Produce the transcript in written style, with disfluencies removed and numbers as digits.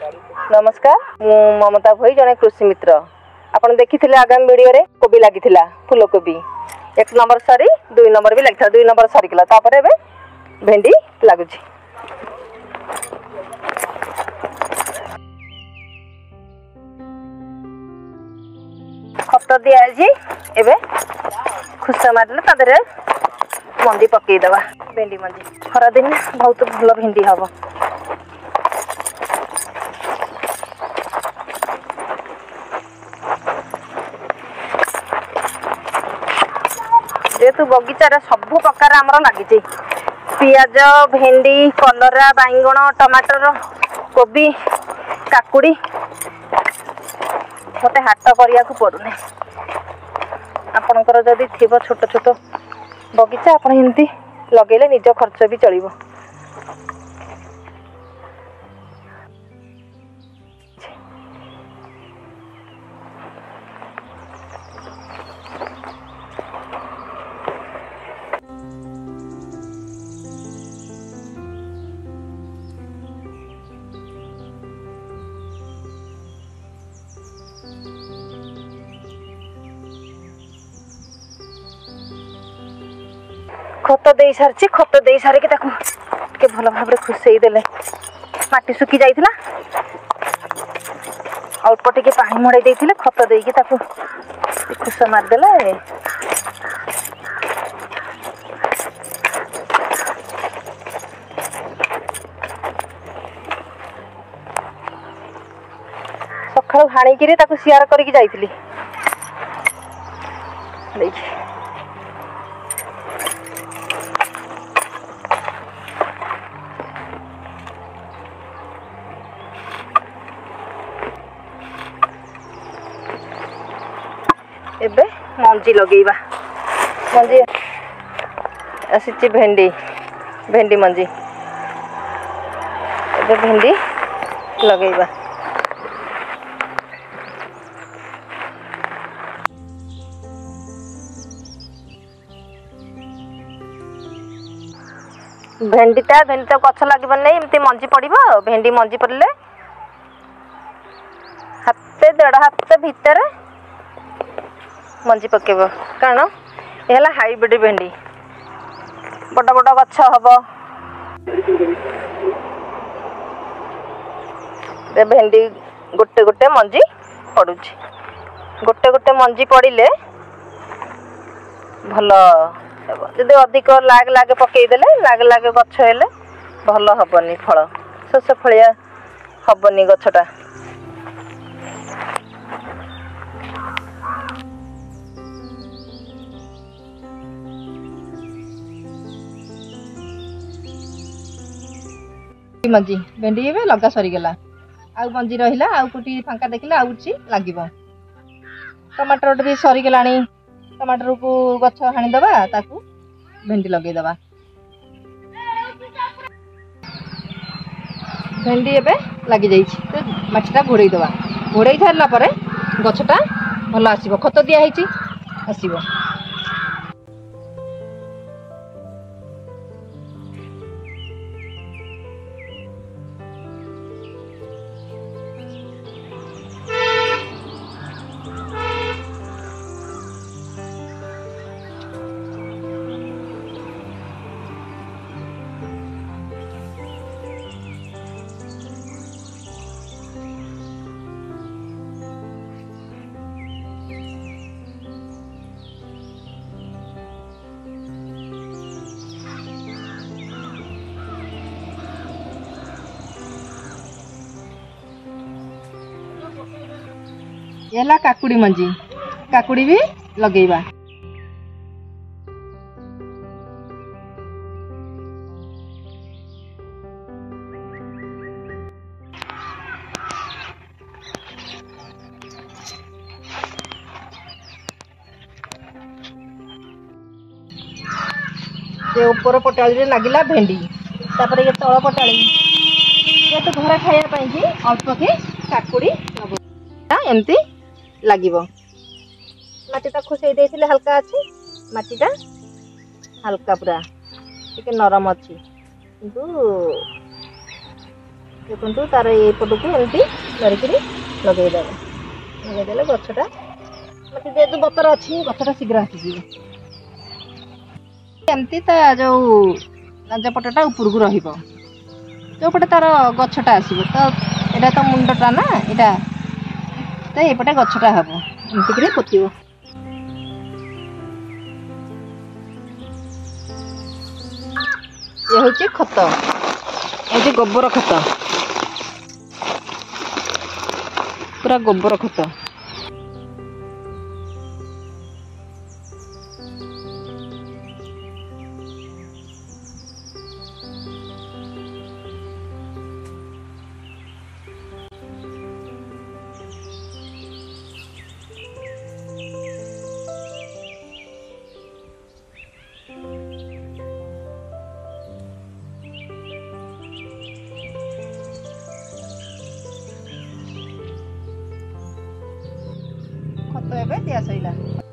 नमस्कार मु ममता भई जने कृषि मित्र आपन देखिथिले आगामी वीडियो रे कोबी लागिथिला फूलकोबी 1 नंबर सरी 2 नंबर भी लागिथा 2 नंबर सरी गला तापर एबे भेंडी लागुची खत दिया जी एबे खुसा मारले तादरे मंडी पकई दवा भेंडी मंडी खरा दिन बहुत भलो भेंडी हबो जेतु बगीचार सब प्रकार आमर लगी पियाज भेंडी कलरा बैंगण टमाटर कोबी काकुड़ी मते हाट करिया को पड़ुने आपणकर जदि थिबो छोट छोट बगीचा आपण हिंदी लगेले निज खर्च भी चलिबो खत दे सारी खत दे सारिक के भल भाव खुसई देले माटी सुखी जाइथिला अल्प टिके पानी मड़े देइथिले खत देइकी ताकू खुस मार देले सखाळु हाणी किरी ताकू सियार करिक जाइथिली देखि एबे मंजी लगेइबा मंजी आसी भेंडी भेंडी मंजी एबे भेंडी लगेइबा भेंडी तो गछ लगे नहीं एमती मंजी पड़ो भेंडी मंजी पड़े हाथे 1.5 हाथ भितर मंजी पकेब कारण यह हाइब्रिड भेंडी बड़ बड़ गछ हम भेंडी गोटे गोटे मंजी पड़ुची गोटे गोटे मंजी पड़े भल जदि अधिक लाग लागे पकईदेले लाग लागे गछ हेले भल हबनी फल शोष फलिया हबनी गछटा मंजी भेंडी ए लगा सरीगला आउ मंजी रहिला आउ कोटी फांका देखिला आउची लागिबो टमाटर भी सरीगलानी टमाटर को गछ हाणी दबा ताकू भेंडी लगे दबा भेंडी एबे लागि जाईछि तो माटीटा घोड़े दबा घोड़े थारला परे गछटा भल आसीबो खत दिया हेछि आसीबो एला काकुड़ी मंजी काकुड़ी भी लगेइबा ये ऊपर पटाली रे लागिला भेंडी तापर ये तळ पटाली ये तो घर खाया पई कि अल्प के काकुड़ी एमती लागिबो माटीटा खुसई देथिले हल्का अछि माटीटा हल्का पूरा टिके नरम अछि किंतु देखो तार एपट को एमती धरिकी लगेदेले गछटा मतलब जेहतु बतर अच्छी गछटा शीघ्र आसीजी एमती जो लांचपटा ऊपर को रहिबो जो पटे तार गछटा आसीबो तो एटा तो मुंडटा ना एटा तो एपटे गछटा हबो एमती करी पोतिबो। ये हूँ खत ये गोबर खत पूरा गोबर खत खत एबे दिया सइला।